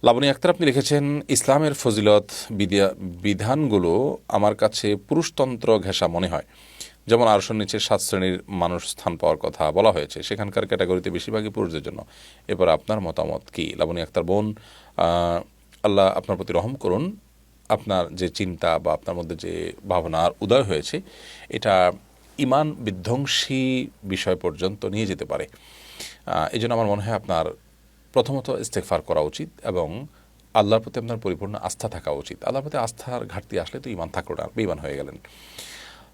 লাবণী আক্তার আপনি লিখেছেন, ইসলামের ফজিলত বিধানগুলো আমার কাছে পুরুষতন্ত্র ঘেঁষা মনে হয়। যেমন আরশের নিচে 7 শ্রেণীর মানুষ স্থান পাওয়ার কথা বলা হয়েছে, সেখানকার ক্যাটাগরিতে বেশিরভাগই পুরুষদের জন্য। এবার আপনার মতামত কি? লাবণী আক্তার বোন, আল্লাহ আপনার প্রতি রহম করুন। আপনার যে চিন্তা বা আপনার মধ্যে যে ভাবনার উদয় হয়েছে, এটা ইমান বিধ্বংসী বিষয় পর্যন্ত নিয়ে যেতে পারে। এই জন্য আমার মনে হয় আপনার প্রথমত ইস্তেগফার করা উচিত এবং আল্লাহর প্রতি আপনার পরিপূর্ণ আস্থা থাকা উচিত। আল্লাহর প্রতি আস্থার ঘাটতি আসলে তো ইমান থাকলো না, বেঈমান হয়ে গেলেন।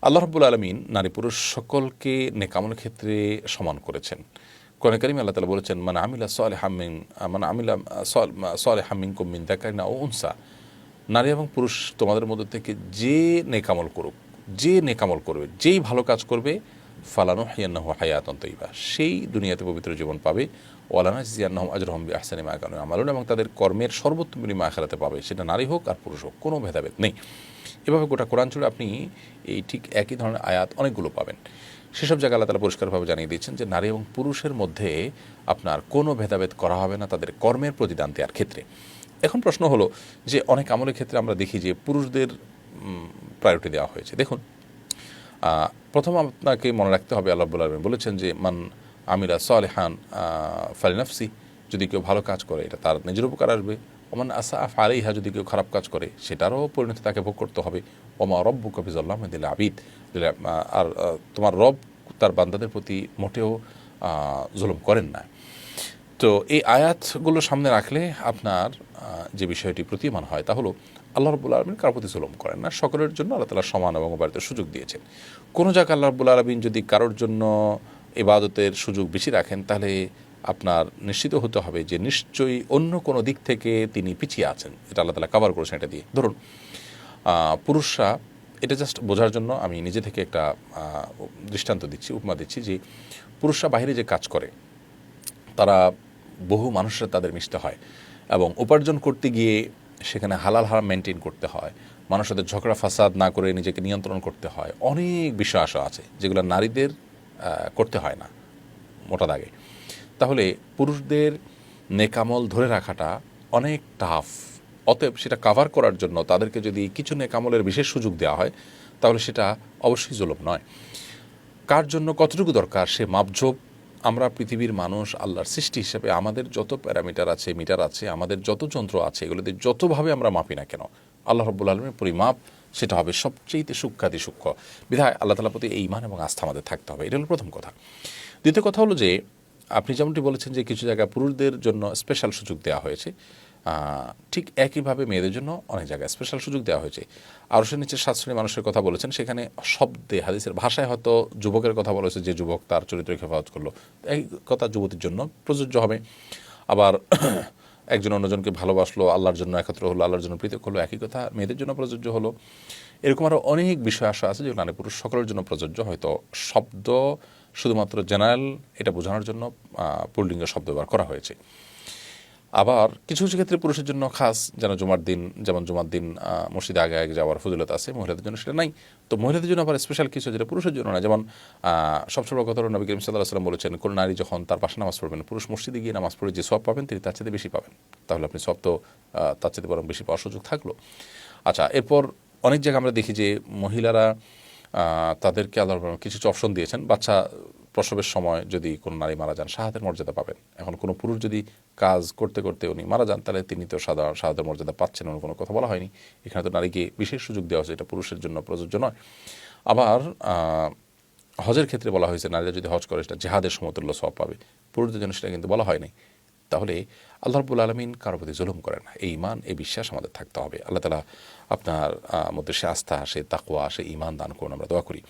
আল্লাহ রাব্বুল আলামিন নারী পুরুষ সকলকে নেকামলের ক্ষেত্রে সমান করেছেন। কোরআনে কারিমে আল্লাহ তাআলা বলেছেন, মান আমিলা সালিহাম মিনকুম মিন যাকারিন আও উনসা, নারী এবং পুরুষ তোমাদের মধ্যে থেকে যে নেকামল করুক, যে নেকামল করবে, যেই ভালো কাজ করবে, ফালানুহিয়ান্নাহু হায়াতান তাইয়্যিবা, সেই দুনিয়াতে পবিত্র জীবন পাবে। ওয়ালানাজিয়ান্নাহুম আজরাহুম বিআহসানি মা কানু ইয়ামালুন, এবং তাদের কর্মের সর্বোত্তম বিনিময় আখিরাতে পাবে। সেটা নারী হোক আর পুরুষ হোক, কোনো ভেদাভেদ নেই। এভাবে গোটা কোরআন জুড়ে আপনি এই ঠিক একই ধরনের আয়াত অনেকগুলো পাবেন। সেসব জায়গায় আল্লাহ তাআলা পরিষ্কারভাবে জানিয়ে দিয়েছেন যে নারী এবং পুরুষের মধ্যে আপনার কোনো ভেদাভেদ করা হবে না তাদের কর্মের প্রতিদান দেওয়ার ক্ষেত্রে। এখন প্রশ্ন হলো যে অনেক আমলের ক্ষেত্রে আমরা দেখি যে পুরুষদের প্রায়োরিটি দেওয়া হয়েছে। দেখুন, প্রথম আপনাকে মনে রাখতে হবে, আল্লাহ রাব্বুল আলামিন বলেছেন যে মান আমিলা সালিহান ফালিনাফসি, যদি কেউ ভালো কাজ করে এটা তার নিজের উপকার আসবে। ওমান আসা ফালাইহা, যদি কেউ খারাপ কাজ করে সেটারও পরিণতি তাকে ভোগ করতে হবে। ওমা রব্বুকা বিযাল্লামিন লিল আবিদ, আর তোমার রব তার বান্দাদের প্রতি মোটেও জুলুম করেন না। তো এই আয়াতগুলো সামনে রাখলে আপনার যে বিষয়টি প্রতীয়মান হয় তা হলো আল্লাহ রাব্বুল আলামিন কারোর প্রতি জুলুম করেন না, সকলের জন্য আল্লাহ তাআলা সমান এবং উভয়তার সুযোগ দিয়েছেন। কোনো জায়গায় আল্লাহ রাব্বুল আলামিন যদি কারোর জন্য ইবাদতের সুযোগ বেশি রাখেন, তাহলে আপনার নিশ্চিত হতে হবে যে নিশ্চয়ই অন্য কোনো দিক থেকে তিনি পিছিয়ে আছেন। এটা আল্লাহ তাআলা কভার করেছেন এটা দিয়ে। ধরুন, পুরুষরা, এটা জাস্ট বোঝার জন্য আমি নিজে থেকে একটা দৃষ্টান্ত দিচ্ছি, উপমা দিচ্ছি যে পুরুষরা বাইরে যে কাজ করে, তারা বহু মানুষের তাদের মিশতে হয় এবং উপার্জন করতে গিয়ে সেখানে হালাল হারাম মেনটেন করতে হয়, মানুষের সাথে ঝগড়া ফাসাদ না করে নিজেকে নিয়ন্ত্রণ করতে হয়। অনেক বিষয় আসা আছে যেগুলো নারীদের করতে হয় না মোটা দাগে। তাহলে পুরুষদের নেকামল ধরে রাখাটা অনেক টাফ। অতএব সেটা কাভার করার জন্য তাদেরকে যদি কিছু নেকামলের বিশেষ সুযোগ দেওয়া হয়, তাহলে সেটা অবশ্যই জুলুম নয়। কার জন্য কতটুকু দরকার সে মাপঝোপ আমরা পৃথিবীর মানুষ আল্লাহর সৃষ্টি হিসেবে আমাদের যত প্যারামিটার আছে, মিটার আছে, আমাদের যত যন্ত্র আছে, এগুলোতে যতভাবে আমরা মাপি না কেন, আল্লাহ রাব্বুল আলামিনের পরিমাপ সেটা হবে সবচেয়ে সূক্ষ্মাতি সূক্ষ্ম। বিধায় আল্লাহ তাআলার প্রতি এই ঈমান এবং আস্থা আমাদের থাকতে হবে। এটা হলো প্রথম কথা। দ্বিতীয় কথা হলো যে আপনি যেমনটি বলেছেন যে কিছু জায়গায় পুরুষদের জন্য স্পেশাল সুযোগ দেওয়া হয়েছে, ঠিক একইভাবে মেয়েদের জন্য অনেক জায়গায় স্পেশাল সুযোগ দেওয়া হয়েছে। আরশের নিচে 7 শ্রেণীর মানুষের কথা বলেছেন, সেখানে শব্দে হাদিসের ভাষায় হয়তো যুবকের কথা বলেছে, যে যুবক তার চরিত্রের হেফাজত করলো, এই কথা যুবতীর জন্য প্রযোজ্য হবে। আবার একজন অন্যজনকে ভালোবাসলো, আল্লাহর জন্য একত্র হলো, আল্লাহর জন্য পৃথক হলো, একই কথা মেয়েদের জন্য প্রযোজ্য হলো। এরকম আরও অনেক বিষয় আসা আছে যেগুলো নারী পুরুষ সকলের জন্য প্রযোজ্য। হয়তো শব্দ শুধুমাত্র জেনারেল এটা বোঝানোর জন্য পুল্লিঙ্গ শব্দ ব্যবহার করা হয়েছে। আবার কিছু কিছু ক্ষেত্রে পুরুষের জন্য খাস, যেন জুমার দিন, যেমন জুমার দিন মসজিদে আগে আগে যাওয়ার ফজিলত আছে, মহিলাদের জন্য সেটা নাই। তো মহিলাদের জন্য আবার স্পেশাল কিছু যেটা পুরুষের জন্য না। যেমন সবচেয়ে বড় কথা হলো নবী করিম সাল্লাল্লাহু আলাইহি ওয়াসাল্লাম বলেছেন, কোন নারী যখন তার পাশে নামাজ পড়বেন, পুরুষ মসজিদে গিয়ে নামাজ পড়ে যে সওয়াব পাবেন তিনি তার চেয়ে বেশি পাবেন। তাহলে আপনি সওয়াব তো তার চেয়ে বরং বেশি পাওয়ার সুযোগ থাকলো। আচ্ছা, এরপর অনেক জায়গায় আমরা দেখি যে মহিলারা তাদেরকে আল্লাহ কিছু কিছু অপশন দিয়েছেন। বাচ্চা প্রসবের সময় যদি কোনো নারী মারা যান, শাহাদাতের মর্যাদা পাবেন। এখন কোনো পুরুষ যদি কাজ করতে করতে উনি মারা যান, তাহলে তিনি তো শাহাদাতের মর্যাদা পাচ্ছেন, এমন কোনো কথা বলা হয়নি। এখানে তো নারীকে বিশেষ সুযোগ দেওয়া হয়েছে, এটা পুরুষের জন্য প্রযোজ্য নয়। আবার হজের ক্ষেত্রে বলা হয়েছে নারীরা যদি হজ করে সেটা জিহাদের সমতুল্য সওয়াব পাবে, পুরুষদের জন্য সেটা কিন্তু বলা হয়নি। তাহলে আল্লাহ রাব্বুল আলামিন কারোর প্রতি জুলুম করেন না, এই ঈমান, এই বিশ্বাস আমাদের থাকতে হবে। আল্লাহ তাআলা আপনার মধ্যে সে আস্থা, সে তাকওয়া, সে ঈমান দান করুন, আমরা দোয়া করি।